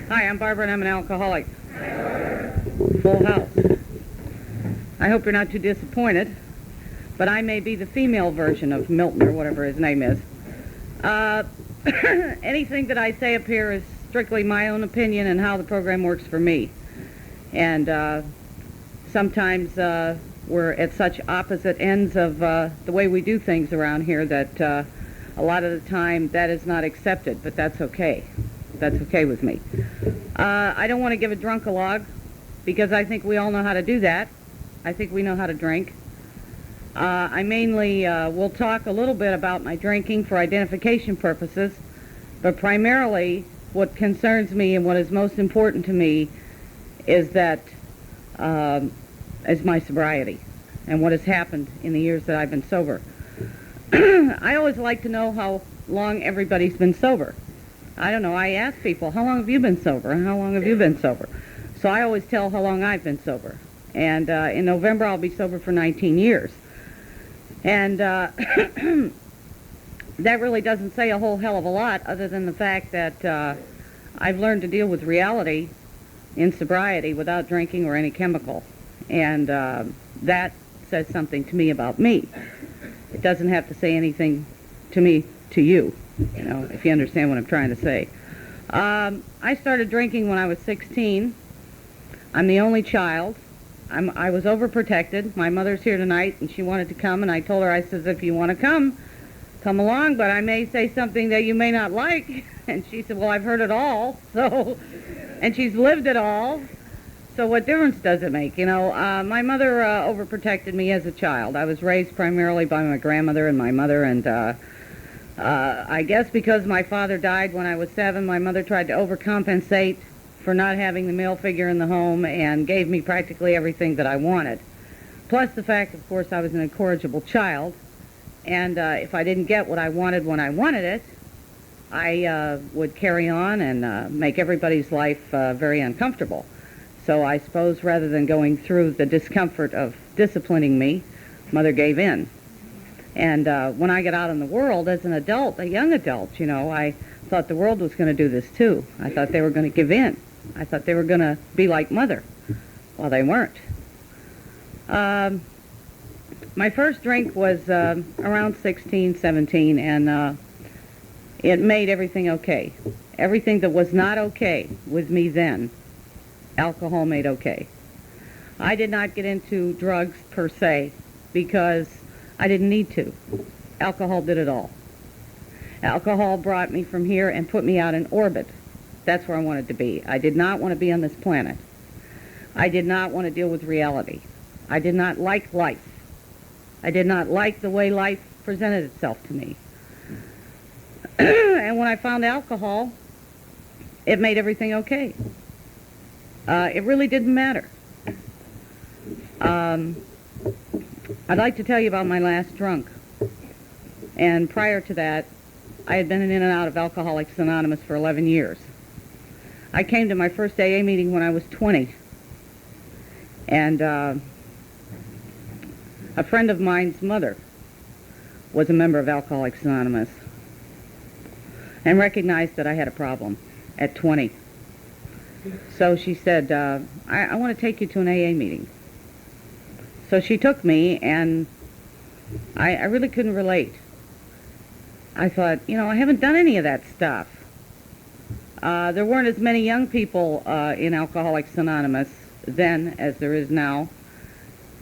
Hi, I'm Barbara and I'm an alcoholic. Full house. I hope you're not too disappointed, but I may be the female version of Milton or whatever his name is. Anything that I say up here is strictly my own opinion and how the program works for me. And sometimes we're at such opposite ends of the way we do things around here that a lot of the time that is not accepted, but that's okay. That's okay with me. I don't want to give a drunkalogue because I think we all know how to do that. I think we know how to drink. I mainly will talk a little bit about my drinking for identification purposes, but primarily what concerns me and what is most important to me is that is my sobriety and what has happened in the years that I've been sober. I always like to know how long everybody's been sober. I don't know, I ask people, how long have you been sober? And how long have you been sober? So I always tell how long I've been sober. And in November I'll be sober for 19 years. And that really doesn't say a whole hell of a lot other than the fact that I've learned to deal with reality in sobriety without drinking or any chemical. And that says something to me about me. It doesn't have to say anything to me, to you, you know, if you understand what I'm trying to say. I started drinking when I was 16. I'm the only child. I was overprotected. My mother's here tonight, and she wanted to come, and I told her, I says, if you want to come along, but I may say something that you may not like. And she said, well, I've heard it all, so, and she's lived it all, so what difference does it make? You know, my mother overprotected me as a child. I was raised primarily by my grandmother and my mother, and I guess because my father died when I was 7, my mother tried to overcompensate for not having the male figure in the home and gave me practically everything that I wanted. Plus the fact, of course, I was an incorrigible child, and if I didn't get what I wanted when I wanted it, I would carry on and make everybody's life very uncomfortable. So I suppose rather than going through the discomfort of disciplining me, Mother gave in. And when I got out in the world as an adult, a young adult, you know, I thought the world was going to do this too. I thought they were going to give in. I thought they were going to be like Mother. Well, they weren't. My first drink was around 16, 17, and it made everything okay. Everything that was not okay with me then, alcohol made okay. I did not get into drugs per se because I didn't need to. Alcohol did it all. Alcohol brought me from here and put me out in orbit. That's where I wanted to be. I did not want to be on this planet. I did not want to deal with reality. I did not like life. I did not like the way life presented itself to me. And when I found alcohol, it made everything okay. It really didn't matter. I'd like to tell you about my last drunk. And prior to that, I had been in and out of Alcoholics Anonymous for 11 years. I came to my first AA meeting when I was 20. And a friend of mine's mother was a member of Alcoholics Anonymous and recognized that I had a problem at 20. So she said, I want to take you to an AA meeting. So she took me, and I really couldn't relate. I thought, you know, I haven't done any of that stuff. There weren't as many young people in Alcoholics Anonymous then as there is now.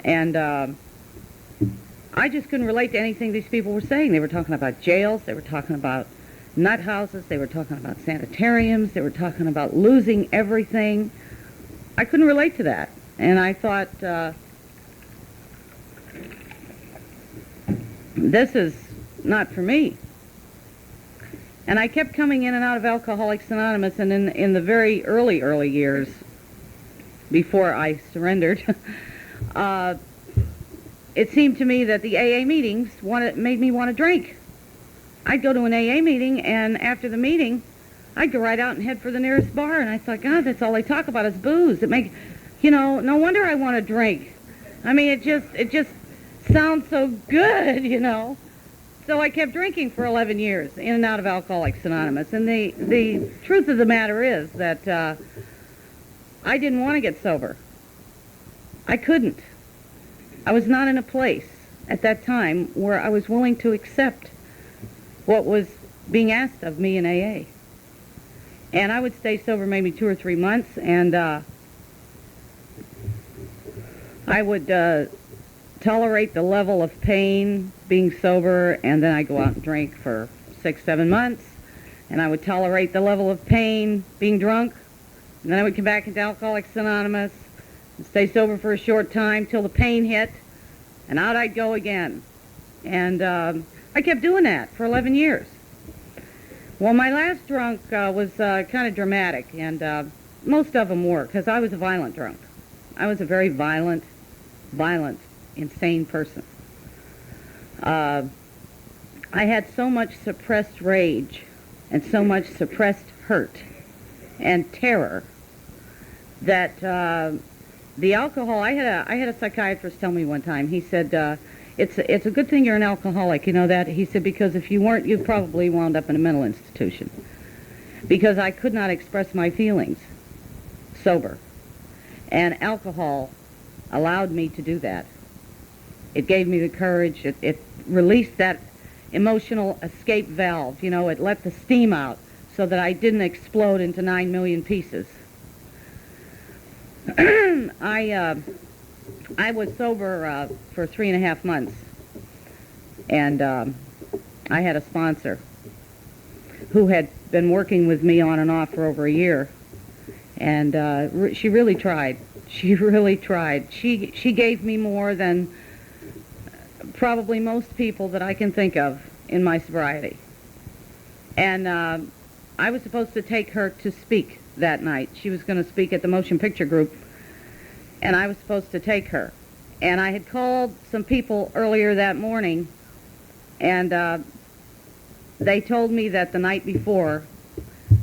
And I just couldn't relate to anything these people were saying. They were talking about jails, they were talking about nut houses, they were talking about sanitariums, they were talking about losing everything. I couldn't relate to that. And I thought, this is not for me. And I kept coming in and out of Alcoholics Anonymous, and in the very early years, before I surrendered, it seemed to me that the AA meetings made me want to drink. I'd go to an AA meeting, and after the meeting, I'd go right out and head for the nearest bar, and I thought, God, that's all they talk about is booze. You know, no wonder I want to drink. I mean, it just sounds so good, you know. So I kept drinking for 11 years, in and out of Alcoholics Anonymous. And the truth of the matter is that I didn't want to get sober. I couldn't. I was not in a place at that time where I was willing to accept what was being asked of me in AA. And I would stay sober maybe 2 or 3 months, and I would tolerate the level of pain being sober, and then I'd go out and drink for 6, 7 months, and I would tolerate the level of pain being drunk, and then I would come back into Alcoholics Anonymous and stay sober for a short time till the pain hit, and out I'd go again. And I kept doing that for 11 years. Well, my last drunk was kind of dramatic, and most of them were, because I was a violent drunk. I was a very violent, insane person. I had so much suppressed rage and so much suppressed hurt and terror that the alcohol, I had a psychiatrist tell me one time, he said, it's a good thing you're an alcoholic, you know that? He said, because if you weren't, you'd probably wound up in a mental institution. Because I could not express my feelings sober. And alcohol allowed me to do that. It gave me the courage. It released that emotional escape valve. You know, it let the steam out so that I didn't explode into 9 million pieces. I was sober for 3.5 months, and I had a sponsor who had been working with me on and off for over a year, and she really tried. She really tried. She gave me more than probably most people that I can think of in my sobriety. And I was supposed to take her to speak that night. She was going to speak at the motion picture group, and I was supposed to take her. And I had called some people earlier that morning, and they told me that the night before,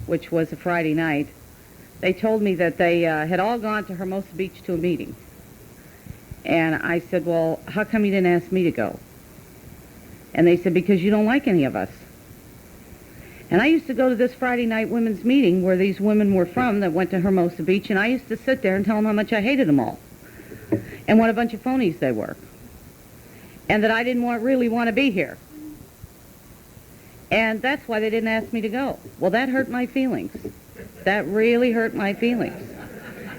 which was a Friday night, they told me that they had all gone to Hermosa Beach to a meeting. And I said, well, how come you didn't ask me to go? And they said, because you don't like any of us. And I used to go to this Friday night women's meeting where these women were from that went to Hermosa Beach, and I used to sit there and tell them how much I hated them all and what a bunch of phonies they were, and that I didn't really want to be here. And that's why they didn't ask me to go. Well, that hurt my feelings. That really hurt my feelings.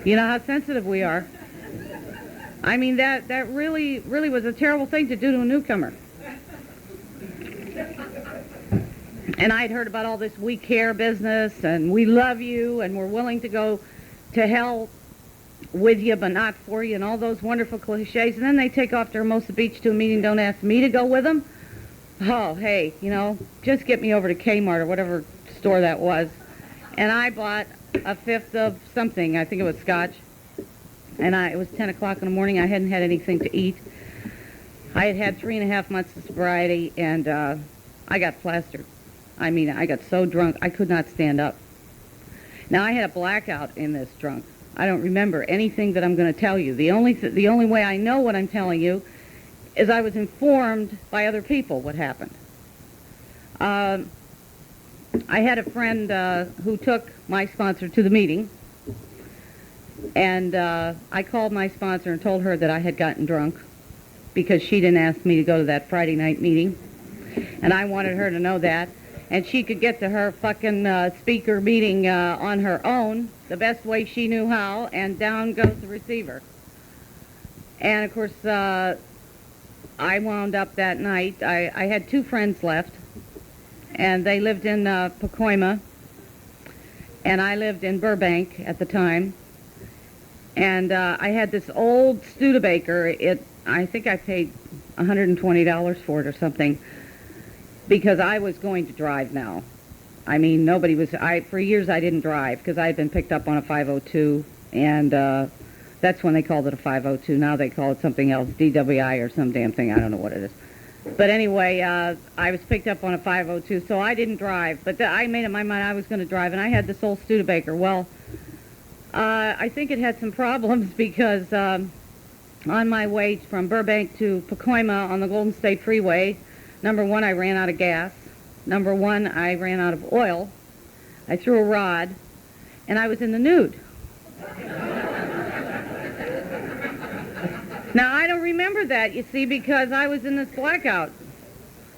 You know how sensitive we are. I mean, that really was a terrible thing to do to a newcomer. And I'd heard about all this we care business, and we love you, and we're willing to go to hell with you, but not for you, and all those wonderful cliches. And then they take off to Hermosa Beach to a meeting, don't ask me to go with them. Oh, hey, you know, just get me over to Kmart or whatever store that was. And I bought a fifth of something. I think it was scotch. And it was 10 o'clock in the morning. I hadn't had anything to eat. I had had 3.5 months of sobriety, and I got plastered. I mean, I got so drunk, I could not stand up. Now, I had a blackout in this drunk. I don't remember anything that I'm going to tell you. The only way I know what I'm telling you is I was informed by other people what happened. I had a friend who took my sponsor to the meeting, and I called my sponsor and told her that I had gotten drunk because she didn't ask me to go to that Friday night meeting, and I wanted her to know that. And she could get to her fucking speaker meeting on her own, the best way she knew how, and down goes the receiver. And, of course, I wound up that night. I had 2 friends left, and they lived in Pacoima, and I lived in Burbank at the time. And I had this old Studebaker. I think I paid $120 for it or something, because I was going to drive now. I mean, for years I didn't drive because I had been picked up on a 502, and that's when they called it a 502. Now they call it something else, DWI or some damn thing. I don't know what it is. But anyway, I was picked up on a 502, so I didn't drive. But I made up my mind I was going to drive, and I had this old Studebaker. Well, I think it had some problems because on my way from Burbank to Pacoima on the Golden State Freeway, Number one, I ran out of gas. Number one, I ran out of oil. I threw a rod, and I was in the nude. Now, I don't remember that, you see, because I was in this blackout.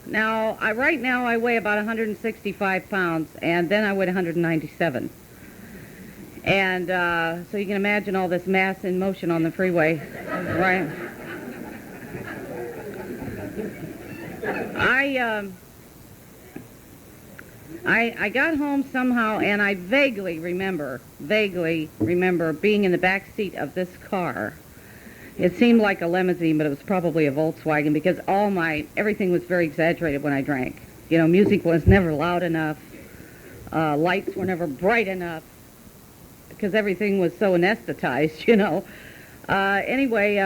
Now, right now I weigh about 165 pounds, and then I weighed 197. And so you can imagine all this mass in motion on the freeway, right? I got home somehow, and I vaguely remember being in the back seat of this car. It seemed like a limousine, but it was probably a Volkswagen, because everything was very exaggerated when I drank. You know, music was never loud enough. Lights were never bright enough, because everything was so anesthetized, you know. Anyway,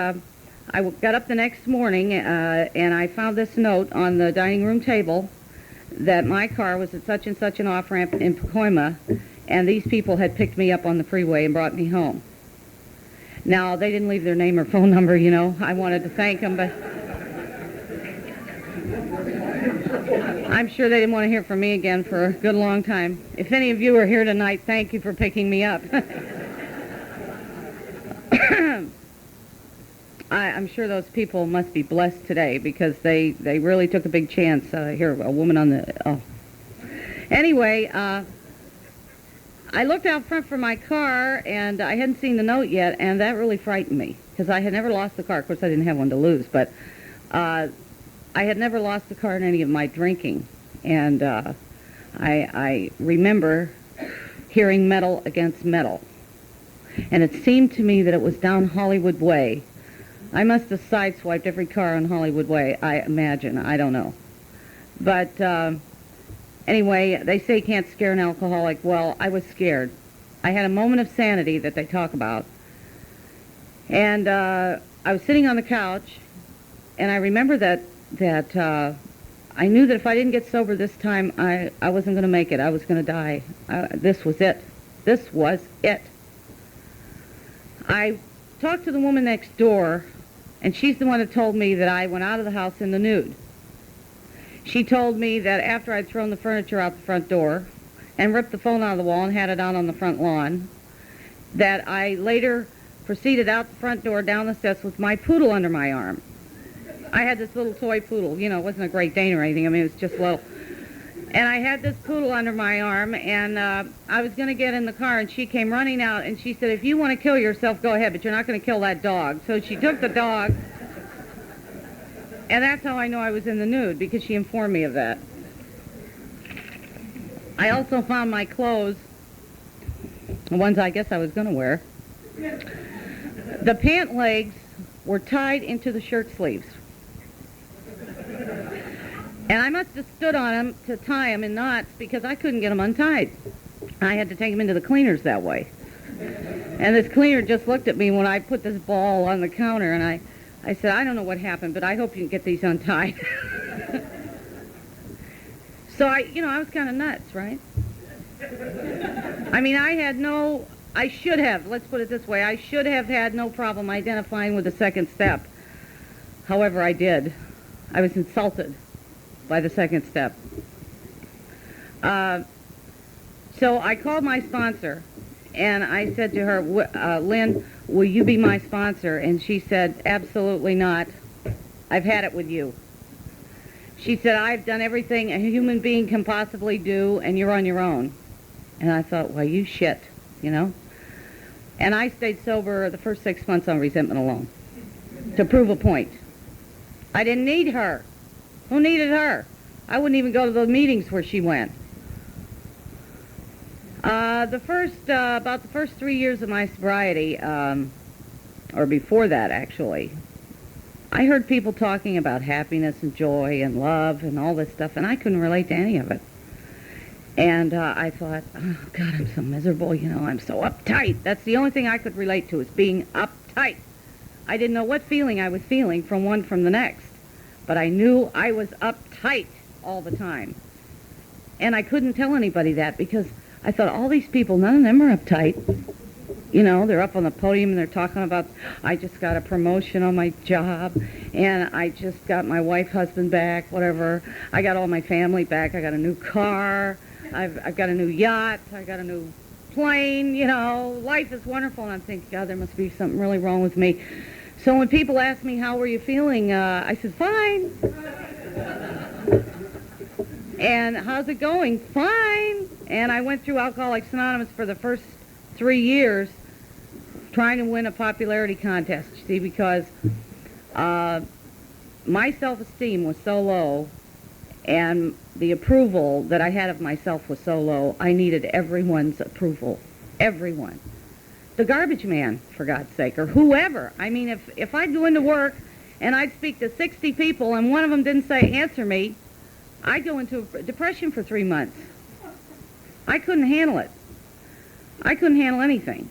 I got up the next morning, and I found this note on the dining room table that my car was at such and such an off-ramp in Pacoima, and these people had picked me up on the freeway and brought me home. Now, they didn't leave their name or phone number, you know. I wanted to thank them, but I'm sure they didn't want to hear from me again for a good long time. If any of you are here tonight, thank you for picking me up. I'm sure those people must be blessed today, because they really took a big chance. Here, a woman on the... Oh. Anyway, I looked out front for my car, and I hadn't seen the note yet, and that really frightened me, because I had never lost the car. Of course, I didn't have one to lose, but I had never lost the car in any of my drinking. And I remember hearing metal against metal. And it seemed to me that it was down Hollywood Way. I must have sideswiped every car on Hollywood Way, I imagine. I don't know. But... anyway, they say you can't scare an alcoholic. Well, I was scared. I had a moment of sanity that they talk about. And I was sitting on the couch, and I remember that I knew that if I didn't get sober this time, I wasn't going to make it. I was going to die. This was it. This was it. I talked to the woman next door, and she's the one that told me that I went out of the house in the nude. She told me that after I'd thrown the furniture out the front door and ripped the phone out of the wall and had it out on the front lawn, that I later proceeded out the front door, down the steps with my poodle under my arm. I had this little toy poodle. You know, it wasn't a Great Dane or anything. I mean, it was just little. And I had this poodle under my arm, and I was going to get in the car, and she came running out, and she said, if you want to kill yourself, go ahead, but you're not going to kill that dog. So she took the dog. And that's how I know I was in the nude, because she informed me of that. I also found my clothes, the ones I guess I was going to wear. The pant legs were tied into the shirt sleeves. And I must have stood on them to tie them in knots, because I couldn't get them untied. I had to take them into the cleaners that way. And this cleaner just looked at me when I put this ball on the counter, and I said, I don't know what happened, but I hope you can get these untied. So I was kind of nuts, right? I mean, I should have, let's put it this way, I should have had no problem identifying with the second step. However, I did. I was insulted by the second step. So I called my sponsor, and I said to her, Lynn, will you be my sponsor? And she said, absolutely not. I've had it with you. She said, I've done everything a human being can possibly do, and you're on your own. And I thought, well, you shit, you know? And I stayed sober the first 6 months on resentment alone to prove a point. I didn't need her. Who needed her? I wouldn't even go to the meetings where she went. About the first 3 years of my sobriety, or before that actually, I heard people talking about happiness and joy and love and all this stuff, and I couldn't relate to any of it. And I thought, oh God, I'm so miserable, you know, I'm so uptight. That's the only thing I could relate to, is being uptight. I didn't know what feeling I was feeling from the next, but I knew I was uptight all the time. And I couldn't tell anybody that, because I thought, all these people, none of them are uptight. You know, they're up on the podium and they're talking about, I just got a promotion on my job, and I just got my wife, husband back, whatever. I got all my family back. I got a new car. I've got a new yacht. I got a new plane. You know, life is wonderful. And I'm thinking, God, there must be something really wrong with me. So when people ask me, how were you feeling? I said, fine. And how's it going? Fine. And I went through Alcoholics Anonymous for the first 3 years trying to win a popularity contest, you see, because my self-esteem was so low and the approval that I had of myself was so low, I needed everyone's approval. Everyone. The garbage man, for God's sake, or whoever. I mean, if I'd go into work and I'd speak to 60 people and one of them didn't say, answer me, I'd go into a depression for 3 months. I couldn't handle it. I couldn't handle anything.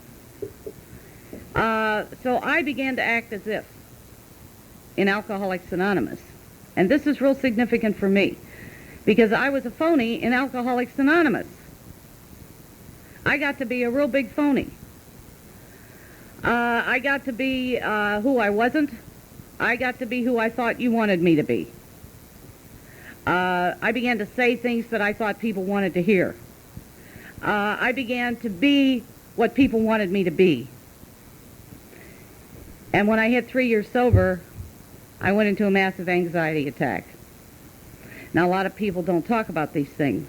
So I began to act as if in Alcoholics Anonymous. And this is real significant for me because I was a phony in Alcoholics Anonymous. I got to be a real big phony. I got to be who I wasn't. I got to be who I thought you wanted me to be. I began to say things that I thought people wanted to hear. I began to be what people wanted me to be. And when I hit 3 years sober, I went into a massive anxiety attack. Now, a lot of people don't talk about these things.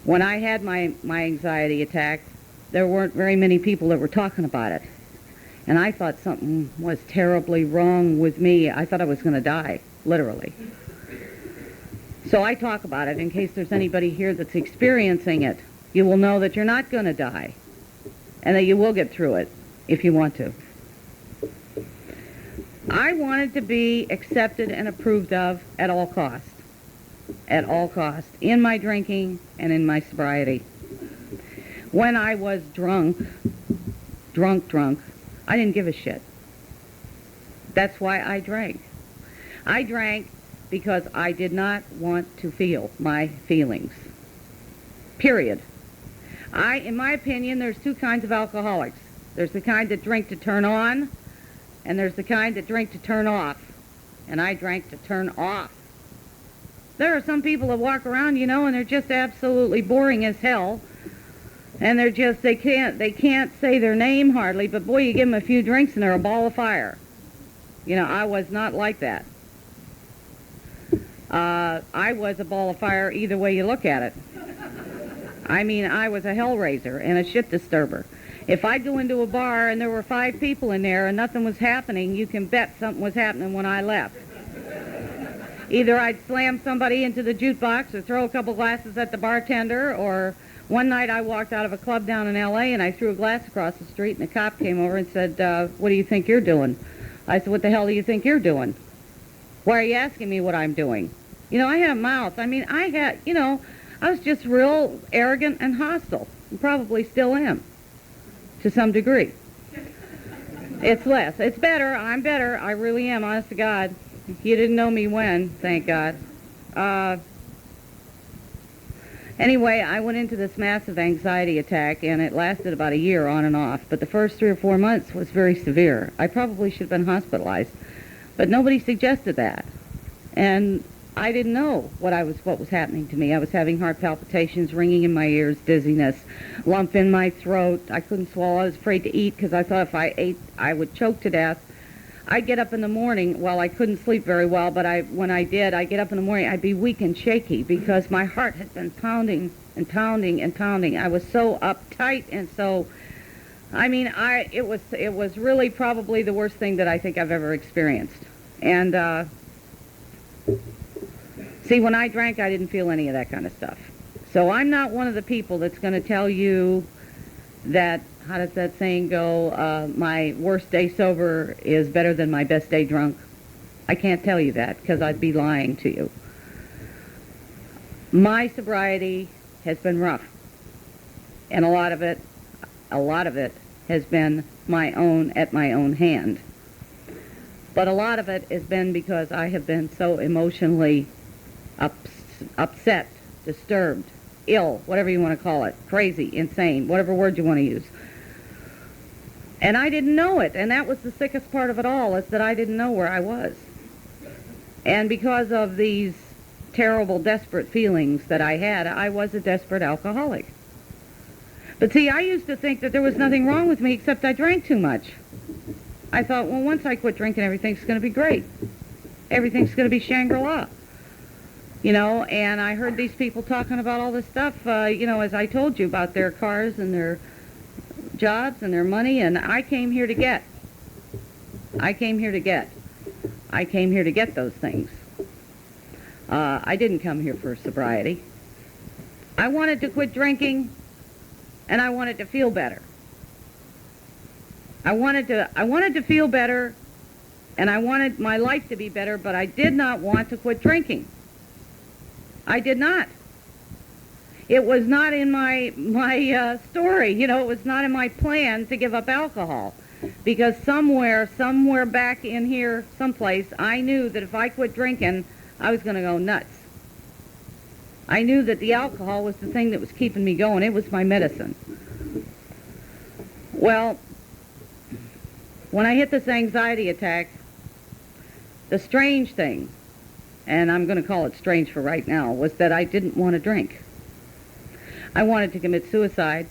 When I had my anxiety attack, there weren't very many people that were talking about it. And I thought something was terribly wrong with me. I thought I was going to die, literally. So I talk about it in case there's anybody here that's experiencing it. You will know that you're not going to die and that you will get through it if you want to. I wanted to be accepted and approved of at all costs. At all costs. In my drinking and in my sobriety. When I was drunk, I didn't give a shit. That's why I drank. I drank because I did not want to feel my feelings. Period. In my opinion, there's two kinds of alcoholics. There's the kind that drink to turn on, and there's the kind that drink to turn off. And I drank to turn off. There are some people that walk around, you know, and they're just absolutely boring as hell. And they're just, they can't say their name hardly, but boy, you give them a few drinks and they're a ball of fire. You know, I was not like that. I was a ball of fire either way you look at it. I mean, I was a hellraiser and a shit disturber. If I'd go into a bar and there were 5 people in there and nothing was happening, you can bet something was happening when I left. Either I'd slam somebody into the jukebox or throw a couple glasses at the bartender, or one night I walked out of a club down in L.A. and I threw a glass across the street and a cop came over and said, what do you think you're doing? I said, what the hell do you think you're doing? Why are you asking me what I'm doing? You know, I had a mouth. I mean, I was just real arrogant and hostile, and probably still am, to some degree. It's less. It's better. I'm better. I really am, honest to God. You didn't know me when, thank God. Anyway, I went into this massive anxiety attack, and it lasted about a year on and off. But the first 3 or 4 months was very severe. I probably should have been hospitalized, but nobody suggested that. And I didn't know what was happening to me. I was having heart palpitations, ringing in my ears, dizziness, lump in my throat. I couldn't swallow. I was afraid to eat because I thought if I ate, I would choke to death. I'd get up in the morning. Well, I couldn't sleep very well, but when I did, I'd get up in the morning, I'd be weak and shaky because my heart had been pounding and pounding and pounding. I was so uptight and so, I mean, it was really probably the worst thing that I think I've ever experienced. And, see, when I drank, I didn't feel any of that kind of stuff. So I'm not one of the people that's going to tell you that, how does that saying go, my worst day sober is better than my best day drunk. I can't tell you that because I'd be lying to you. My sobriety has been rough. And a lot of it has been at my own hand. But a lot of it has been because I have been so emotionally upset, disturbed, ill, whatever you want to call it, crazy, insane, whatever word you want to use. And I didn't know it, and that was the sickest part of it all, is that I didn't know where I was. And because of these terrible, desperate feelings that I had, I was a desperate alcoholic. But see, I used to think that there was nothing wrong with me except I drank too much. I thought, well, once I quit drinking, everything's going to be great. Everything's going to be Shangri-La. You know, and I heard these people talking about all this stuff, you know, as I told you, about their cars and their jobs and their money, and I came here to get. I came here to get those things. I didn't come here for sobriety. I wanted to quit drinking, and I wanted to feel better. I wanted to feel better, and I wanted my life to be better, but I did not want to quit drinking. I did not. It was not in my story, you know, it was not in my plan to give up alcohol. Because somewhere back in here, someplace, I knew that if I quit drinking, I was going to go nuts. I knew that the alcohol was the thing that was keeping me going. It was my medicine. Well, when I hit this anxiety attack, the strange thing, and I'm going to call it strange for right now, was that I didn't want to drink. I wanted to commit suicide,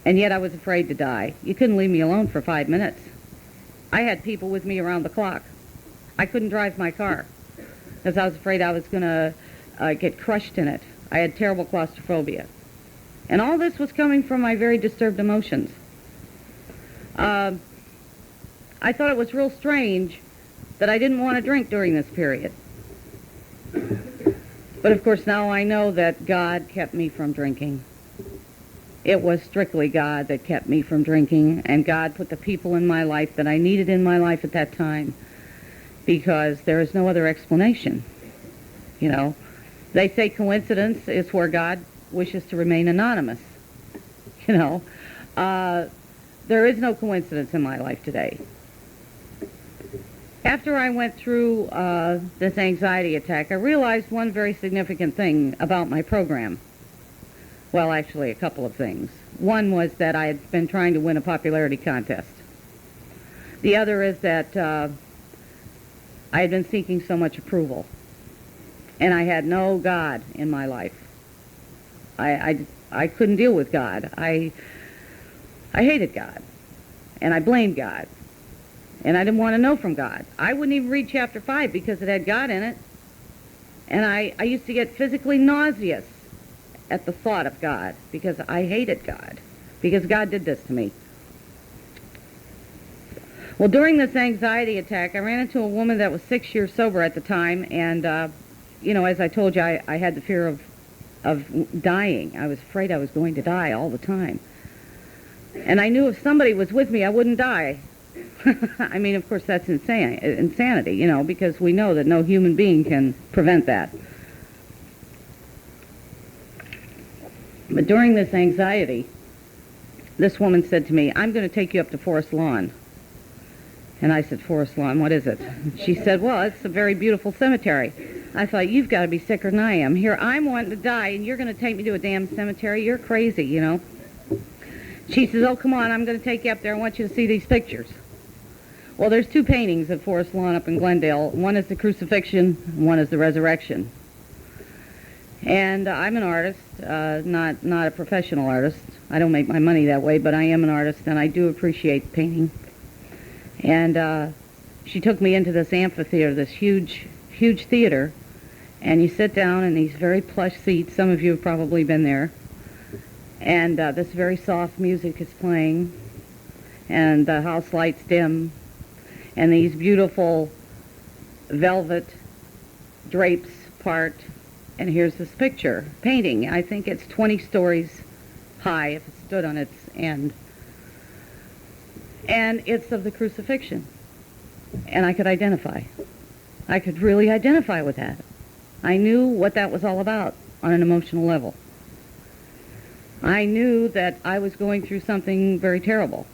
and yet I was afraid to die. You couldn't leave me alone for 5 minutes. I had people with me around the clock. I couldn't drive my car because I was afraid I was going to get crushed in it. I had terrible claustrophobia. And all this was coming from my very disturbed emotions. I thought it was real strange that I didn't want to drink during this period. But of course now I know that God kept me from drinking. It was strictly God that kept me from drinking, and God put the people in my life that I needed in my life at that time, because there is no other explanation. You know, they say coincidence is where God wishes to remain anonymous. You know, there is no coincidence in my life today. After I went through this anxiety attack, I realized one very significant thing about my program. Well, actually, a couple of things. One was that I had been trying to win a popularity contest. The other is that I had been seeking so much approval, and I had no God in my life. I couldn't deal with God. I hated God, and I blamed God. And I didn't want to know from God. I wouldn't even read chapter 5 because it had God in it. And I used to get physically nauseous at the thought of God because I hated God, because God did this to me. Well, during this anxiety attack, I ran into a woman that was 6 years sober at the time, and, you know, as I told you, I had the fear of dying. I was afraid I was going to die all the time. And I knew if somebody was with me, I wouldn't die. I mean, of course, that's insanity, you know, because we know that no human being can prevent that. But during this anxiety, this woman said to me, "I'm going to take you up to Forest Lawn." And I said, "Forest Lawn, what is it?" She said, "Well, it's a very beautiful cemetery." I thought, you've got to be sicker than I am. Here, I'm wanting to die, and you're going to take me to a damn cemetery? You're crazy, you know. She says, "Oh, come on, I'm going to take you up there. I want you to see these pictures." Well, there's two paintings at Forest Lawn up in Glendale. One is the crucifixion, one is the resurrection. And I'm an artist, not a professional artist. I don't make my money that way, but I am an artist, and I do appreciate painting. And she took me into this amphitheater, this huge theater, and you sit down in these very plush seats. Some of you have probably been there. And this very soft music is playing, and the house lights dim, and these beautiful velvet drapes part, and here's this painting. I think it's 20 stories high if it stood on its end. And it's of the crucifixion. And I could identify. I could really identify with that. I knew what that was all about on an emotional level. I knew that I was going through something very terrible.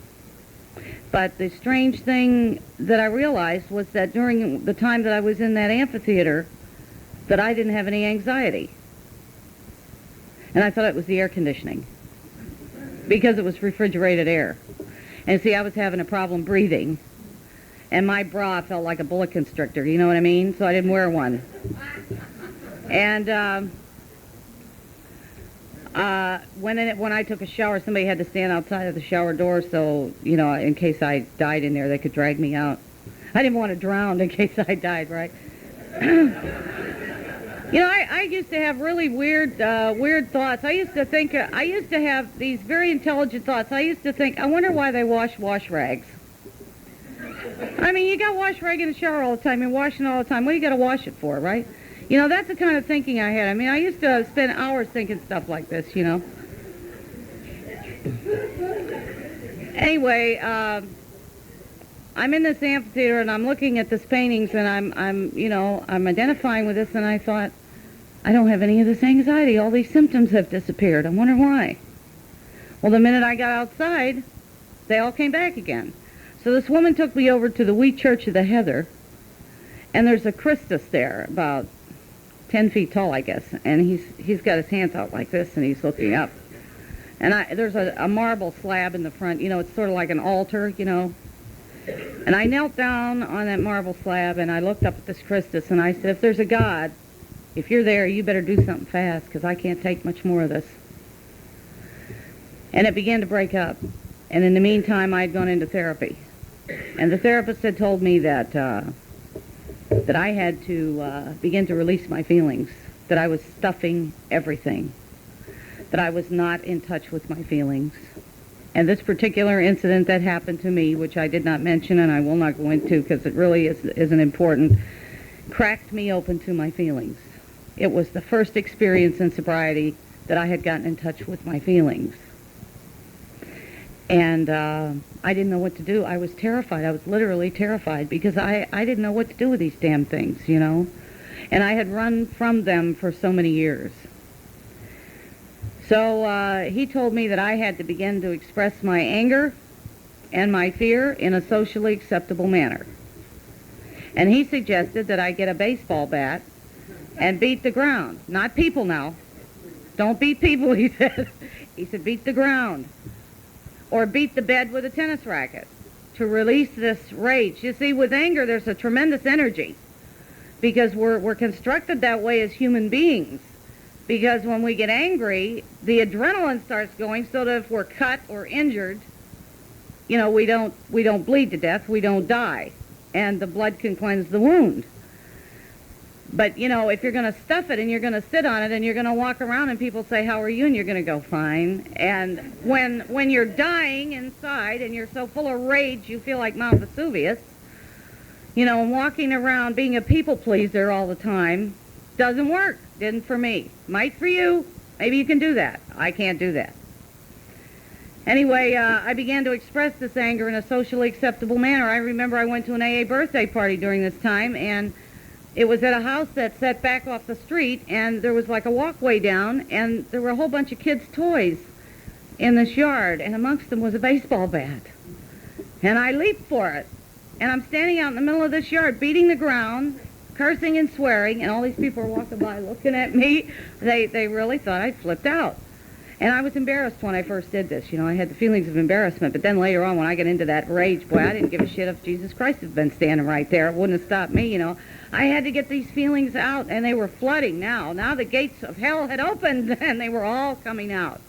But the strange thing that I realized was that during the time that I was in that amphitheater, that I didn't have any anxiety. And I thought it was the air conditioning, because it was refrigerated air. And see, I was having a problem breathing. And my bra felt like a boa constrictor, you know what I mean? So I didn't wear one. And when I took a shower, somebody had to stand outside of the shower door, so, you know, in case I died in there, they could drag me out. I didn't want to drown in case I died, right? You know, I used to have really weird thoughts. I used to have these very intelligent thoughts. I used to think, I wonder why they wash rags. I mean, you got wash rag in the shower all the time. You're washing all the time. What do you got to wash it for, right? You know, that's the kind of thinking I had. I mean, I used to spend hours thinking stuff like this, you know. Anyway, I'm in this amphitheater and I'm looking at this paintings and I'm identifying with this, and I thought, I don't have any of this anxiety. All these symptoms have disappeared. I wonder why. Well, the minute I got outside, they all came back again. So this woman took me over to the wee church of the Heather, and there's a Christus there, about 10 feet tall, I guess, and he's got his hands out like this, and he's looking up. And there's a marble slab in the front, you know, it's sort of like an altar, you know. And I knelt down on that marble slab, and I looked up at this Christus, and I said, if there's a God, if you're there, you better do something fast, because I can't take much more of this. And it began to break up. And in the meantime, I had gone into therapy. And the therapist had told me that I had to begin to release my feelings, that I was stuffing everything, that I was not in touch with my feelings. And this particular incident that happened to me, which I did not mention and I will not go into because it really isn't important, cracked me open to my feelings. It was the first experience in sobriety that I had gotten in touch with my feelings. And I didn't know what to do. I was terrified. I was literally terrified because I didn't know what to do with these damn things, you know. And I had run from them for so many years. So he told me that I had to begin to express my anger and my fear in a socially acceptable manner. And he suggested that I get a baseball bat and beat the ground. Not people now. Don't beat people, he said. He said, beat the ground. Or beat the bed with a tennis racket to release this rage. You see, with anger, there's a tremendous energy because we're constructed that way as human beings. Because when we get angry, the adrenaline starts going so that if we're cut or injured, you know, we don't bleed to death, we don't die. And the blood can cleanse the wound. But, you know, if you're going to stuff it and you're going to sit on it and you're going to walk around and people say, how are you? And you're going to go, fine. And when you're dying inside and you're so full of rage you feel like Mount Vesuvius, you know, and walking around being a people pleaser all the time doesn't work. Didn't for me. Might for you. Maybe you can do that. I can't do that. Anyway, I began to express this anger in a socially acceptable manner. I remember I went to an AA birthday party during this time, and it was at a house that set back off the street, and there was like a walkway down, and there were a whole bunch of kids' toys in this yard, and amongst them was a baseball bat. And I leaped for it. And I'm standing out in the middle of this yard, beating the ground, cursing and swearing, and all these people were walking by looking at me. They really thought I'd flipped out. And I was embarrassed when I first did this. You know, I had the feelings of embarrassment. But then later on, when I got into that rage, boy, I didn't give a shit if Jesus Christ had been standing right there. It wouldn't have stopped me, you know. I had to get these feelings out, and they were flooding now. Now the gates of hell had opened, and they were all coming out.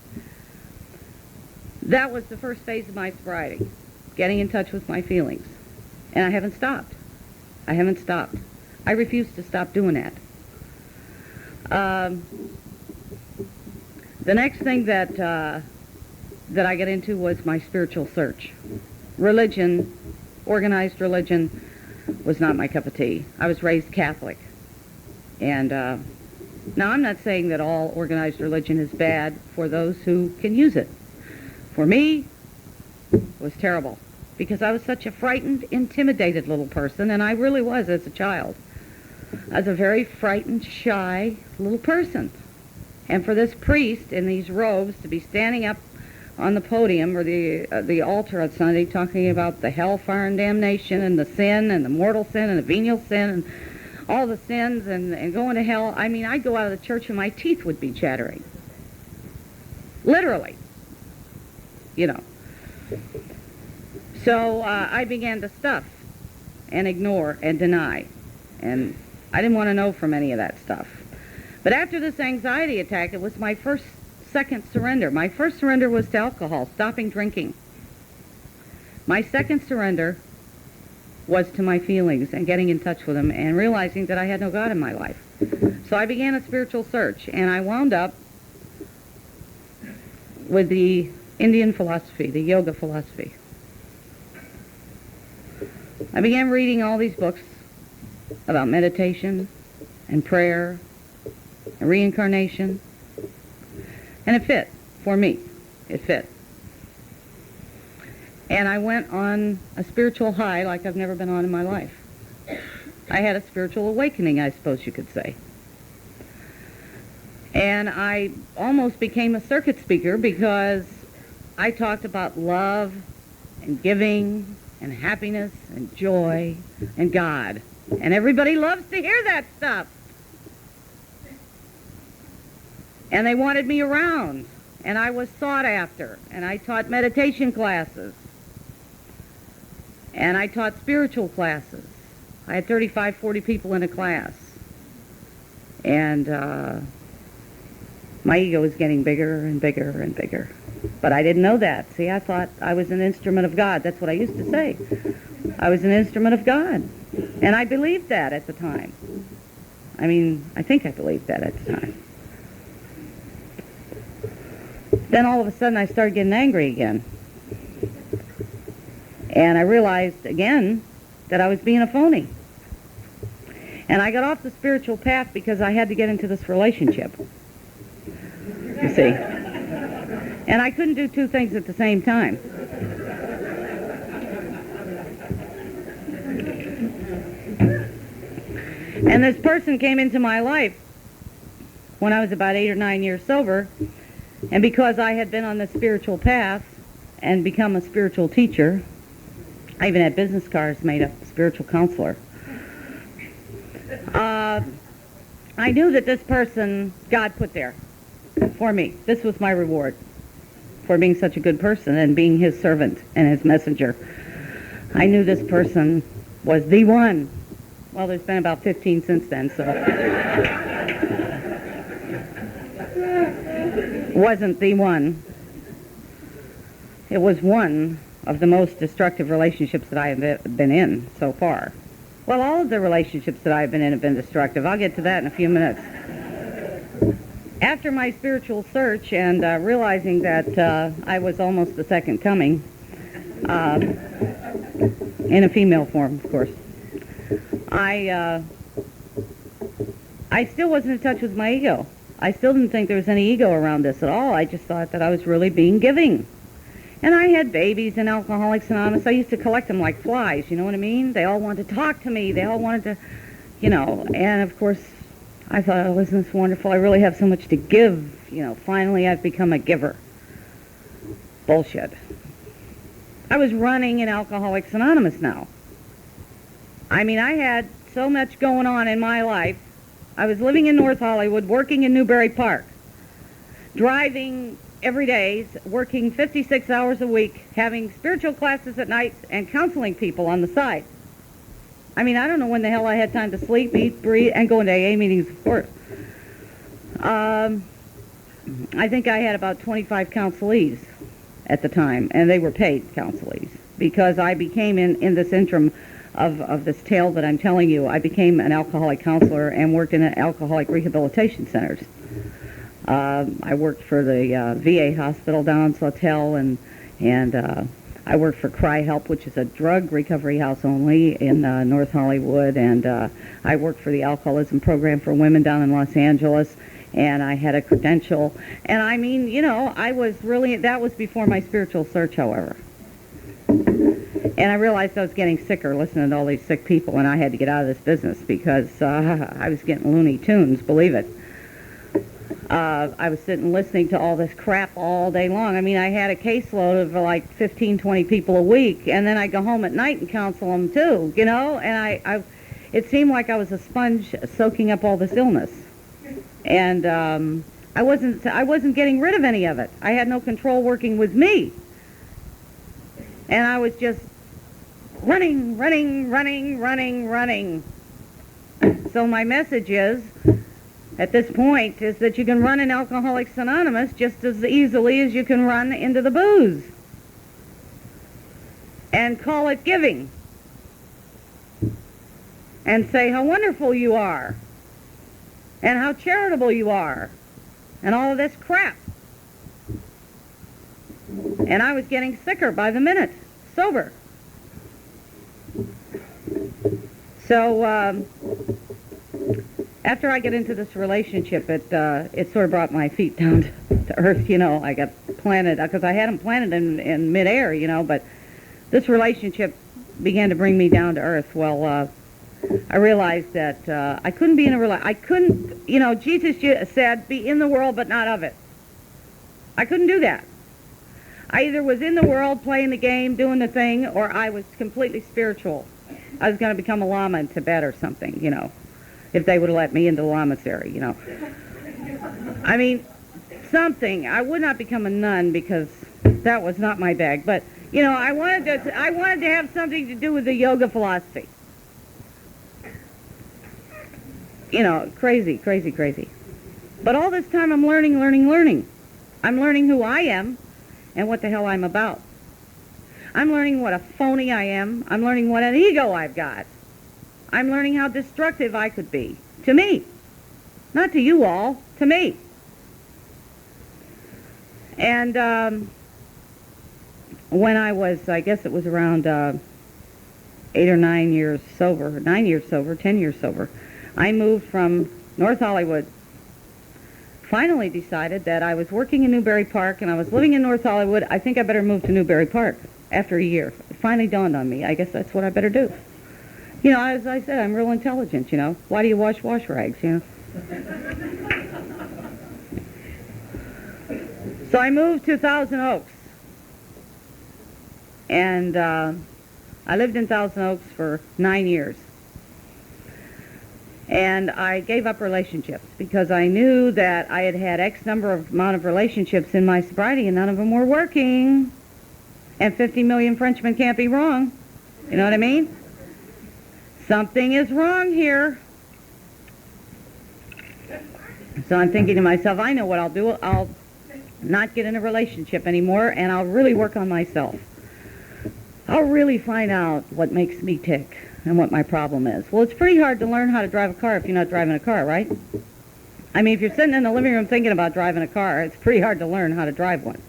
That was the first phase of my sobriety, getting in touch with my feelings. And I haven't stopped. I haven't stopped. I refuse to stop doing that. The next thing that I got into was my spiritual search. Religion, organized religion, was not my cup of tea. I was raised Catholic. And now I'm not saying that all organized religion is bad for those who can use it. For me, it was terrible because I was such a frightened, intimidated little person, and I really was as a child. I was a very frightened, shy little person. And for this priest in these robes to be standing up on the podium or the altar on Sunday talking about the hellfire and damnation and the sin and the mortal sin and the venial sin and all the sins and going to hell, I mean, I'd go out of the church and my teeth would be chattering. Literally. You know. So I began to stuff and ignore and deny. And I didn't want to know from any of that stuff. But after this anxiety attack, it was my second surrender. My first surrender was to alcohol, stopping drinking. My second surrender was to my feelings and getting in touch with them and realizing that I had no God in my life. So I began a spiritual search, and I wound up with the Indian philosophy, the yoga philosophy. I began reading all these books about meditation and prayer and reincarnation, and it fit for me. It fit. And I went on a spiritual high like I've never been on in my life. I had a spiritual awakening, I suppose you could say. And I almost became a circuit speaker because I talked about love and giving and happiness and joy and God. And everybody loves to hear that stuff. And they wanted me around. And I was sought after. And I taught meditation classes. And I taught spiritual classes. I had 35, 40 people in a class. And my ego was getting bigger and bigger and bigger. But I didn't know that. See, I thought I was an instrument of God. That's what I used to say. I was an instrument of God. And I believed that at the time. I mean, I think I believed that at the time. Then all of a sudden I started getting angry again. And I realized again that I was being a phony. And I got off the spiritual path because I had to get into this relationship. You see. And I couldn't do two things at the same time. And this person came into my life when I was about 8 or 9 years sober. And because I had been on the spiritual path and become a spiritual teacher, I even had business cards made up, spiritual counselor. I knew that this person God put there for me. This was my reward for being such a good person and being his servant and his messenger. I knew this person was the one. Well, there's been about 15 since then, so wasn't the one. It was one of the most destructive relationships that I have been in so far. Well, all of the relationships that I've been in have been destructive. I'll get to that in a few minutes. After my spiritual search and realizing that I was almost the second coming, in a female form, of course, I still wasn't in touch with my ego. I still didn't think there was any ego around this at all. I just thought that I was really being giving. And I had babies in Alcoholics Anonymous. I used to collect them like flies, you know what I mean? They all wanted to talk to me. They all wanted to, you know, and of course, I thought, oh, isn't this wonderful? I really have so much to give. You know, finally I've become a giver. Bullshit. I was running in Alcoholics Anonymous now. I mean, I had so much going on in my life. I was living in North Hollywood, working in Newbury Park, driving every day, working 56 hours a week, having spiritual classes at night, and counseling people on the side. I mean, I don't know when the hell I had time to sleep, eat, breathe, and go into AA meetings, of course. I think I had about 25 counselees at the time, and they were paid counselees, because I became, in this interim of this tale that I'm telling you, I became an alcoholic counselor and worked in alcoholic rehabilitation centers. I worked for the VA hospital down in Sawtell, and I worked for Cry Help, which is a drug recovery house only in North Hollywood, and I worked for the alcoholism program for women down in Los Angeles, and I had a credential. And I mean, you know, I was really, that was before my spiritual search, however. And I realized I was getting sicker listening to all these sick people, and I had to get out of this business because I was getting Looney Tunes, believe it. I was sitting listening to all this crap all day long. I mean, I had a caseload of like 15, 20 people a week, and then I'd go home at night and counsel them too, you know, and it seemed like I was a sponge soaking up all this illness. And I wasn't getting rid of any of it. I had no control working with me. And I was just running. So my message is, at this point, is that you can run in Alcoholics Anonymous just as easily as you can run into the booze. And call it giving. And say how wonderful you are. And how charitable you are. And all of this crap. And I was getting sicker by the minute, sober. So after I get into this relationship, it sort of brought my feet down to earth. I got planted, because I had them planted in midair, but this relationship began to bring me down to earth. Well, I realized that I couldn't be in a relationship. I couldn't, Jesus said, be in the world but not of it. I couldn't do that. I either was in the world playing the game, doing the thing, or I was completely spiritual. I was going to become a lama in Tibet or something, if they would have let me into the lamasery, I mean, something. I would not become a nun because that was not my bag. But, I wanted to have something to do with the yoga philosophy. Crazy. But all this time I'm learning. I'm learning who I am and what the hell I'm about. I'm learning what a phony I am. I'm learning what an ego I've got. I'm learning how destructive I could be. To me. Not to you all. To me. And when I was, I guess it was around 8 or 9 years sober, 9 years sober, 10 years sober, I moved from North Hollywood. Finally decided that I was working in Newbury Park and I was living in North Hollywood. I think I better move to Newbury Park after a year. It finally dawned on me. I guess that's what I better do. As I said, I'm real intelligent, Why do you wash rags, So I moved to Thousand Oaks. And I lived in Thousand Oaks for 9 years. And I gave up relationships because I knew that I had had X amount of relationships in my sobriety and none of them were working. And 50 million Frenchmen can't be wrong. You know what I mean? Something is wrong here. So I'm thinking to myself, I know what I'll do. I'll not get in a relationship anymore and I'll really work on myself. I'll really find out what makes me tick and what my problem is. Well, it's pretty hard to learn how to drive a car if you're not driving a car, right? I mean, if you're sitting in the living room thinking about driving a car, it's pretty hard to learn how to drive one.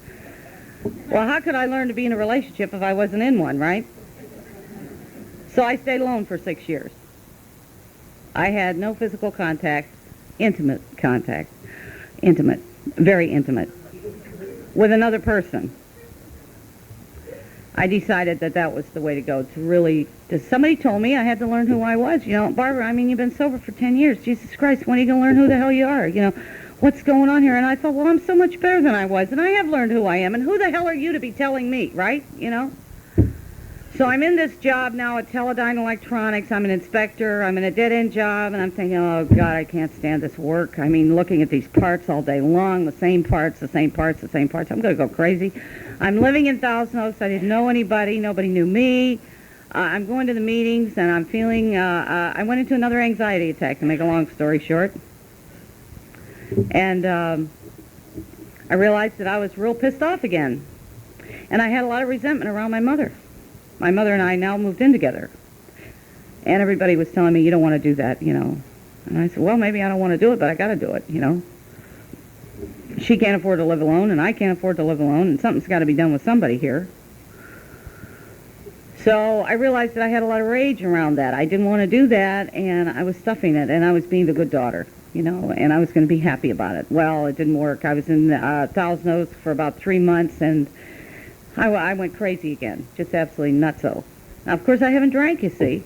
Well, how could I learn to be in a relationship if I wasn't in one, right? So I stayed alone for 6 years. I had no physical contact, intimate contact, very intimate, with another person. I decided that was the way to go, somebody told me I had to learn who I was. Barbara, I mean, you've been sober for 10 years. Jesus Christ, when are you going to learn who the hell you are? What's going on here? And I thought, well, I'm so much better than I was, and I have learned who I am, and who the hell are you to be telling me, right? So I'm in this job now at Teledyne Electronics. I'm an inspector. I'm in a dead-end job, and I'm thinking, oh, God, I can't stand this work. I mean, looking at these parts all day long, the same parts. I'm going to go crazy. I'm living in Thousand Oaks. I didn't know anybody. Nobody knew me. I'm going to the meetings, and I'm feeling, I went into another anxiety attack, to make a long story short. And I realized that I was real pissed off again. And I had a lot of resentment around my mother. My mother and I now moved in together. And everybody was telling me, you don't want to do that, And I said, well, maybe I don't want to do it, but I got to do it, She can't afford to live alone, and I can't afford to live alone, and something's got to be done with somebody here. So I realized that I had a lot of rage around that. I didn't want to do that, and I was stuffing it, and I was being the good daughter, and I was going to be happy about it. Well, it didn't work. I was in Thousand Oaks for about 3 months, and I went crazy again, just absolutely nutso. Now, of course, I haven't drank, you see.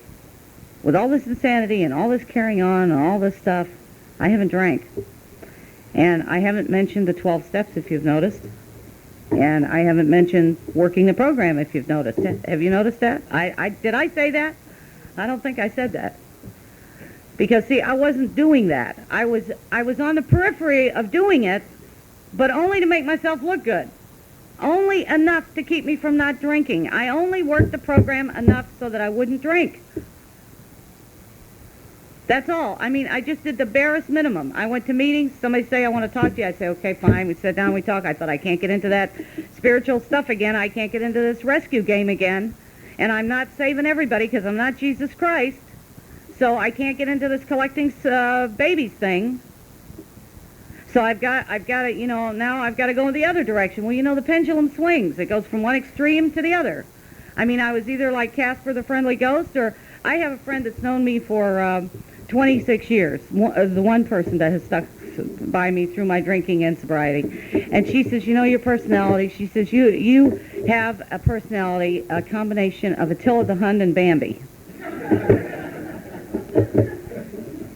With all this insanity and all this carrying on and all this stuff, I haven't drank. And I haven't mentioned the 12 steps, if you've noticed. And I haven't mentioned working the program, if you've noticed. Have you noticed that? Did I say that? I don't think I said that. Because, see, I wasn't doing that. I was on the periphery of doing it, but only to make myself look good. Only enough to keep me from not drinking. I only worked the program enough so that I wouldn't drink. That's all. I mean, I just did the barest minimum. I went to meetings. Somebody say, I want to talk to you. I say, okay, fine. We sit down, we talk. I thought, I can't get into that spiritual stuff again. I can't get into this rescue game again. And I'm not saving everybody because I'm not Jesus Christ. So I can't get into this collecting babies thing. So I've got to, now I've got to go in the other direction. Well, the pendulum swings. It goes from one extreme to the other. I mean, I was either like Casper the Friendly Ghost, or I have a friend that's known me for 26 years, the one person that has stuck by me through my drinking and sobriety. And she says, your personality, she says, you have a personality, a combination of Attila the Hun and Bambi.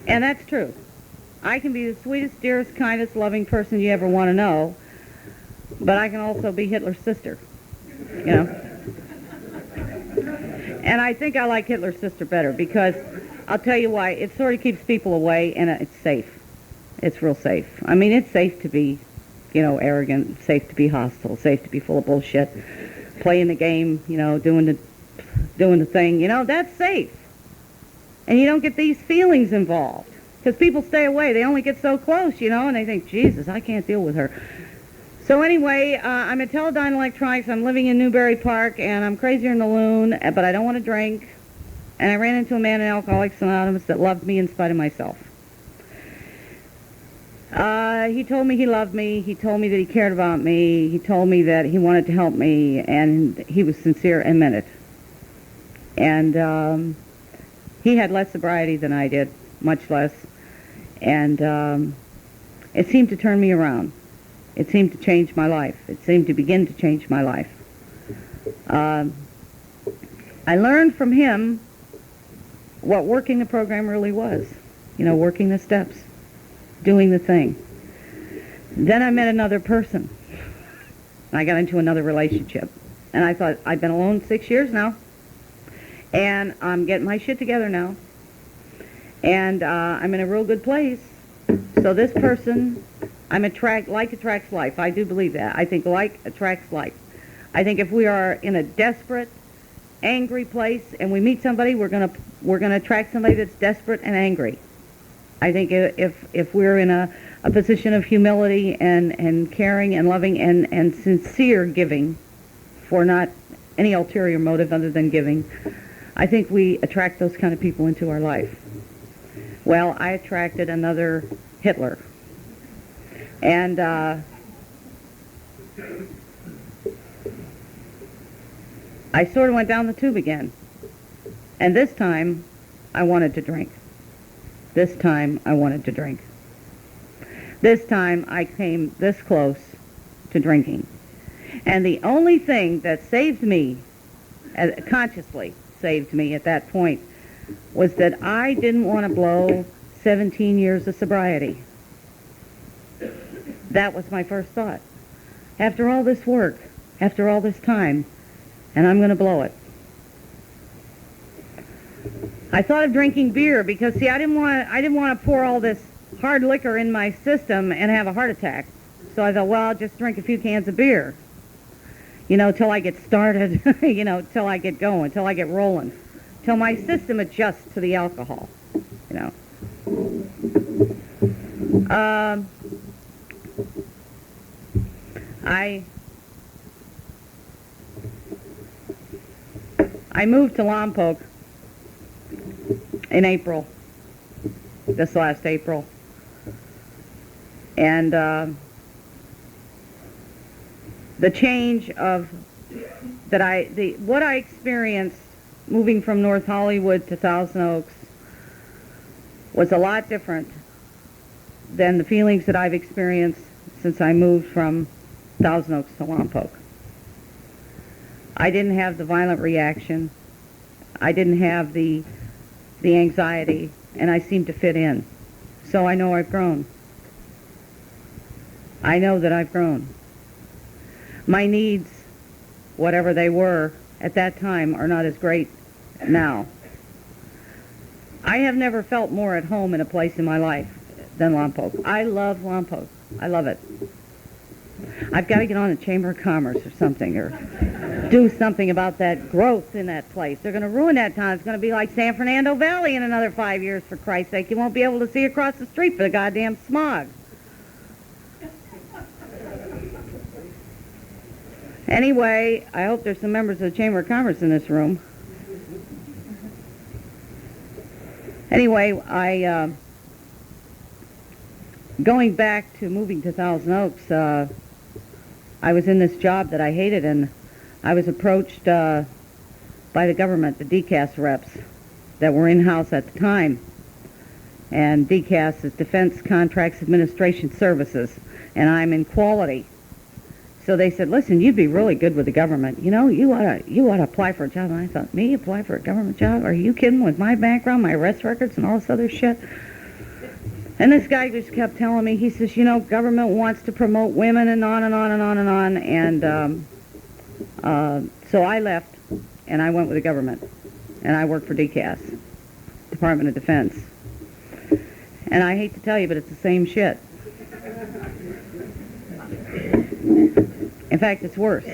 And that's true. I can be the sweetest, dearest, kindest, loving person you ever want to know, but I can also be Hitler's sister, And I think I like Hitler's sister better because I'll tell you why. It sort of keeps people away, and it's safe. It's real safe. I mean, it's safe to be, arrogant, safe to be hostile, safe to be full of bullshit, playing the game, doing the thing. That's safe. And you don't get these feelings involved. Because people stay away. They only get so close, and they think, Jesus, I can't deal with her. So anyway, I'm at Teledyne Electronics. I'm living in Newbury Park, and I'm crazier than a loon, but I don't want to drink. And I ran into a man in Alcoholics Anonymous that loved me in spite of myself. He told me he loved me. He told me that he cared about me. He told me that he wanted to help me, and he was sincere and meant it. And he had less sobriety than I did, much less. And it seemed to turn me around. It seemed to change my life. It seemed to begin to change my life. I learned from him what working the program really was. Working the steps, doing the thing. Then I met another person. I got into another relationship. And I thought, I've been alone 6 years now. And I'm getting my shit together now. And I'm in a real good place. So this person, like attracts like. I do believe that. I think like attracts like. I think if we are in a desperate, angry place and we meet somebody, we're gonna attract somebody that's desperate and angry. I think if we're in a position of humility and caring and loving and sincere giving, for not any ulterior motive other than giving, I think we attract those kind of people into our life. Well, I attracted another Hitler. And I sort of went down the tube again. And this time, I wanted to drink. This time, I wanted to drink. This time, I came this close to drinking. And the only thing that saved me, consciously saved me at that point, was that I didn't want to blow 17 years of sobriety. That was my first thought. After all this work, after all this time, and I'm going to blow it. I thought of drinking beer because, see, I didn't want to pour all this hard liquor in my system and have a heart attack. So I thought, well, I'll just drink a few cans of beer, till I get started, till I get going, till I get rolling, till my system adjusts to the alcohol, I moved to Lompac in April, this last April, and the change of what I experienced moving from North Hollywood to Thousand Oaks was a lot different than the feelings that I've experienced since I moved from Thousand Oaks to Lompac. I didn't have the violent reaction. I didn't have the anxiety, and I seemed to fit in. So I know I've grown. I know that I've grown. My needs, whatever they were at that time, are not as great now. I have never felt more at home in a place in my life than Lompac. I love Lompac. I love it. I've got to get on the Chamber of Commerce or something, or do something about that growth in that place. They're going to ruin that town. It's going to be like San Fernando Valley in another 5 years, for Christ's sake. You won't be able to see across the street for the goddamn smog. Anyway, I hope there's some members of the Chamber of Commerce in this room. Anyway, going back to moving to Thousand Oaks, I was in this job that I hated, and I was approached by the government, the DCAS reps that were in-house at the time. And DCAS is Defense Contracts Administration Services, and I'm in quality. So they said, listen, you'd be really good with the government. You know, you ought to apply for a job. And I thought, me apply for a government job? Are you kidding? With my background, my arrest records, and all this other shit? And this guy just kept telling me, he says, you know, government wants to promote women, and on and on and on and on. And so I left, and I went with the government. And I worked for DCAS, Department of Defense. And I hate to tell you, but it's the same shit. In fact, it's worse.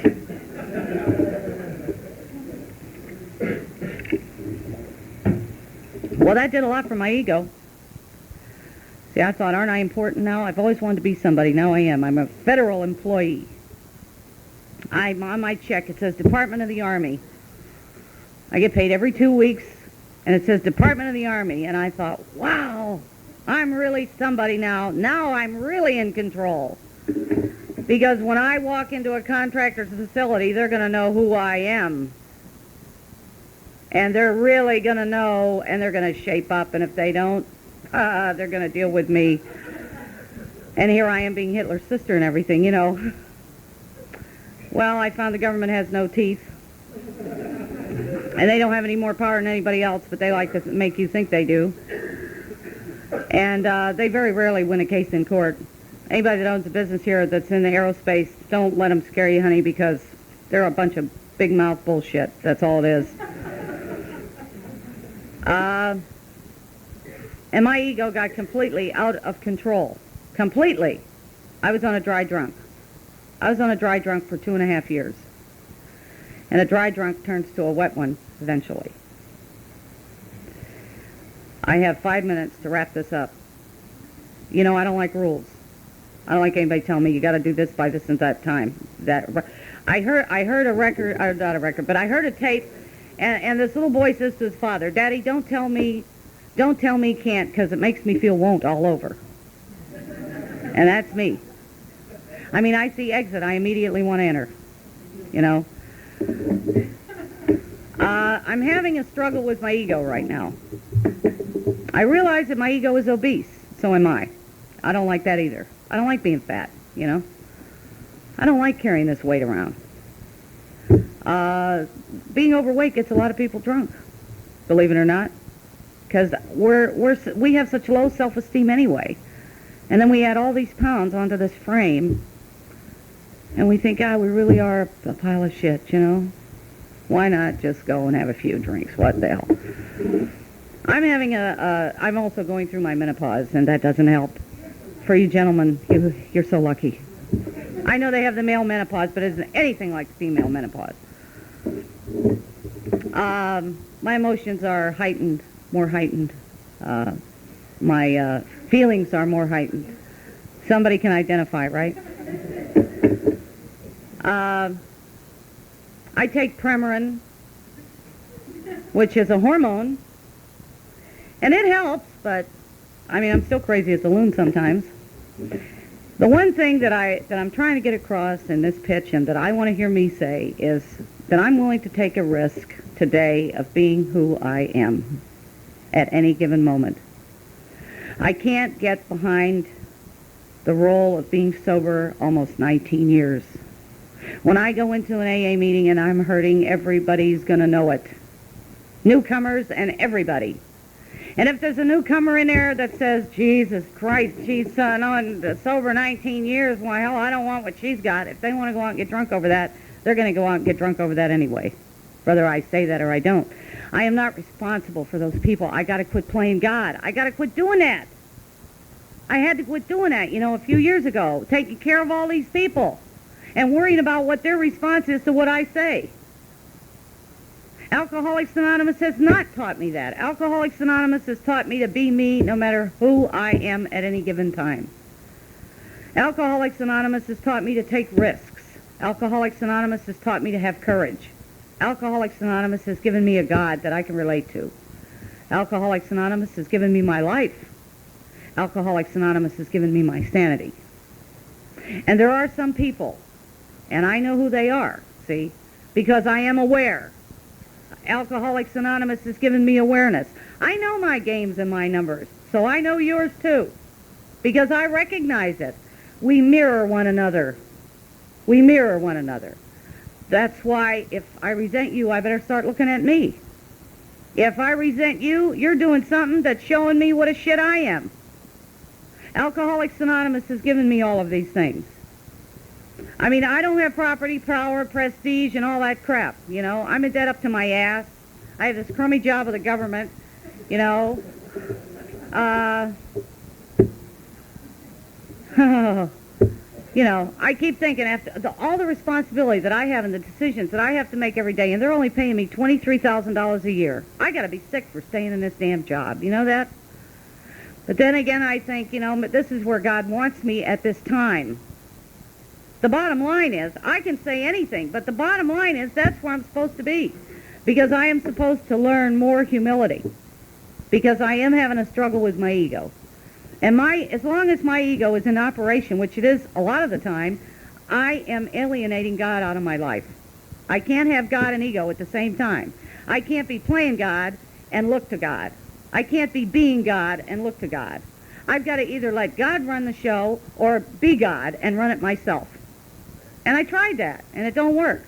Well, that did a lot for my ego. See, I thought, aren't I important now? I've always wanted to be somebody. Now I am. I'm a federal employee. I'm on my check. It says Department of the Army. I get paid every 2 weeks, and it says Department of the Army. And I thought, wow, I'm really somebody now. Now I'm really in control. Because when I walk into a contractor's facility, they're going to know who I am. And they're really going to know, and they're going to shape up. And if they don't, they're going to deal with me. And here I am being Hitler's sister and everything, you know. Well, I found the government has no teeth. And they don't have any more power than anybody else, but they like to make you think they do. And they very rarely win a case in court. Anybody that owns a business here that's in the aerospace, don't let them scare you, honey, because they're a bunch of big mouth bullshit. That's all it is. And my ego got completely out of control. Completely. I was on a dry drunk. I was on a dry drunk for 2.5 years. And a dry drunk turns to a wet one eventually. I have 5 minutes to wrap this up. You know, I don't like rules. I don't like anybody telling me you got to do this by this and that time. I heard a record, or not a record, but I heard a tape, and this little boy says to his father, Daddy, don't tell me can't, because it makes me feel won't all over. And that's me. I mean, I see exit, I immediately want to enter. You know? I'm having a struggle with my ego right now. I realize that my ego is obese. So am I. I don't like that either. I don't like being fat, you know. I don't like carrying this weight around. Being overweight gets a lot of people drunk, believe it or not, because we have such low self-esteem anyway. And then we add all these pounds onto this frame, and we think, God, we really are a pile of shit, you know. Why not just go and have a few drinks? What the hell? I'm also going through my menopause, and that doesn't help. For you gentlemen, you're so lucky. I know they have the male menopause, but it isn't anything like the female menopause. My emotions are heightened, more heightened. My feelings are more heightened. Somebody can identify, right? I take Premarin, which is a hormone, and it helps, but I mean, I'm still crazy as a loon sometimes. The one thing that I'm trying to get across in this pitch, and that I want to hear me say, is that I'm willing to take a risk today of being who I am at any given moment. I can't get behind the role of being sober almost 19 years. When I go into an AA meeting and I'm hurting, everybody's going to know it. Newcomers and everybody. And if there's a newcomer in there that says, Jesus Christ, she's on sober 19 years, why, hell, I don't want what she's got. If they want to go out and get drunk over that, they're going to go out and get drunk over that anyway, whether I say that or I don't. I am not responsible for those people. I got to quit playing God. I got to quit doing that. I had to quit doing that, a few years ago, taking care of all these people and worrying about what their response is to what I say. Alcoholics Anonymous has not taught me that. Alcoholics Anonymous has taught me to be me no matter who I am at any given time. Alcoholics Anonymous has taught me to take risks. Alcoholics Anonymous has taught me to have courage. Alcoholics Anonymous has given me a God that I can relate to. Alcoholics Anonymous has given me my life. Alcoholics Anonymous has given me my sanity. And there are some people, and I know who they are, see, because I am aware. Alcoholics Anonymous has given me awareness. I know my games and my numbers, so I know yours too, because I recognize it. We mirror one another. We mirror one another. That's why if I resent you, I better start looking at me. If I resent you, you're doing something that's showing me what a shit I am. Alcoholics Anonymous has given me all of these things. I mean, I don't have property, power, prestige, and all that crap, I'm in debt up to my ass. I have this crummy job with the government, I keep thinking after all the responsibility that I have and the decisions that I have to make every day, and they're only paying me $23,000 a year. I got to be sick for staying in this damn job. You know that? But then again, I think, this is where God wants me at this time. The bottom line is, I can say anything, but the bottom line is that's where I'm supposed to be, because I am supposed to learn more humility, because I am having a struggle with my ego. And as long as my ego is in operation, which it is a lot of the time, I am alienating God out of my life. I can't have God and ego at the same time. I can't be playing God and look to God. I can't be being God and look to God. I've got to either let God run the show or be God and run it myself. And I tried that, and it don't work.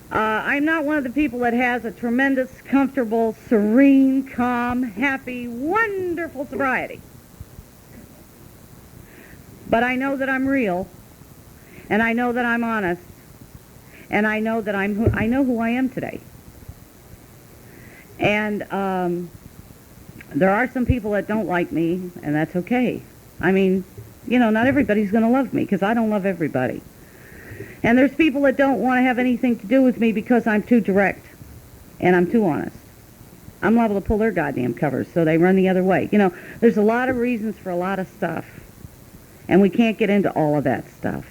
I'm not one of the people that has a tremendous, comfortable, serene, calm, happy, wonderful sobriety. But I know that I'm real, and I know that I'm honest, and I know that I know who I am today. And there are some people that don't like me, and that's okay. I mean, not everybody's going to love me, because I don't love everybody. And there's people that don't want to have anything to do with me because I'm too direct and I'm too honest. I'm liable to pull their goddamn covers, so they run the other way. There's a lot of reasons for a lot of stuff, and we can't get into all of that stuff.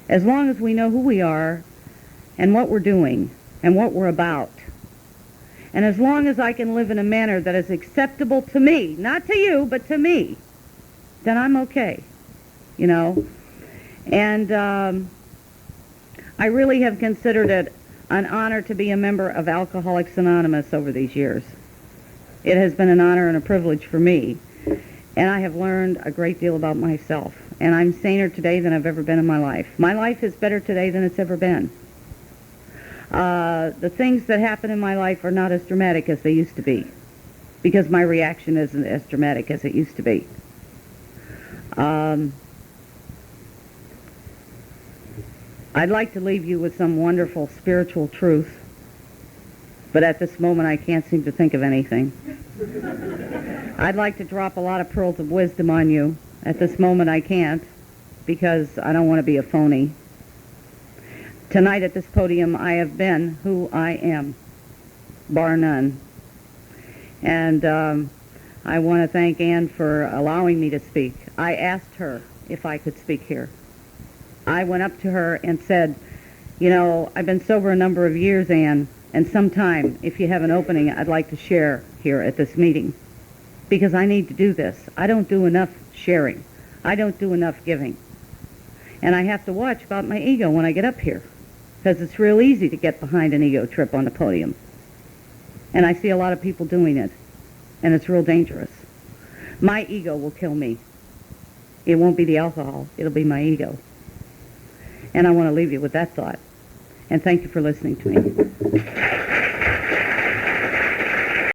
As long as we know who we are and what we're doing and what we're about, and as long as I can live in a manner that is acceptable to me, not to you, but to me, then I'm okay, And I really have considered it an honor to be a member of Alcoholics Anonymous over these years. It has been an honor and a privilege for me, and I have learned a great deal about myself, and I'm saner today than I've ever been in my life. My life is better today than it's ever been. The things that happen in my life are not as dramatic as they used to be, because my reaction isn't as dramatic as it used to be. I'd like to leave you with some wonderful spiritual truth, but at this moment I can't seem to think of anything. I'd like to drop a lot of pearls of wisdom on you. At this moment I can't, because I don't want to be a phony. Tonight at this podium I have been who I am, bar none. And I want to thank Ann for allowing me to speak. I asked her if I could speak here. I went up to her and said, I've been sober a number of years, Ann, and sometime, if you have an opening, I'd like to share here at this meeting, because I need to do this. I don't do enough sharing. I don't do enough giving. And I have to watch about my ego when I get up here, because it's real easy to get behind an ego trip on the podium. And I see a lot of people doing it, and it's real dangerous. My ego will kill me. It won't be the alcohol. It'll be my ego. And I want to leave you with that thought. And thank you for listening to me.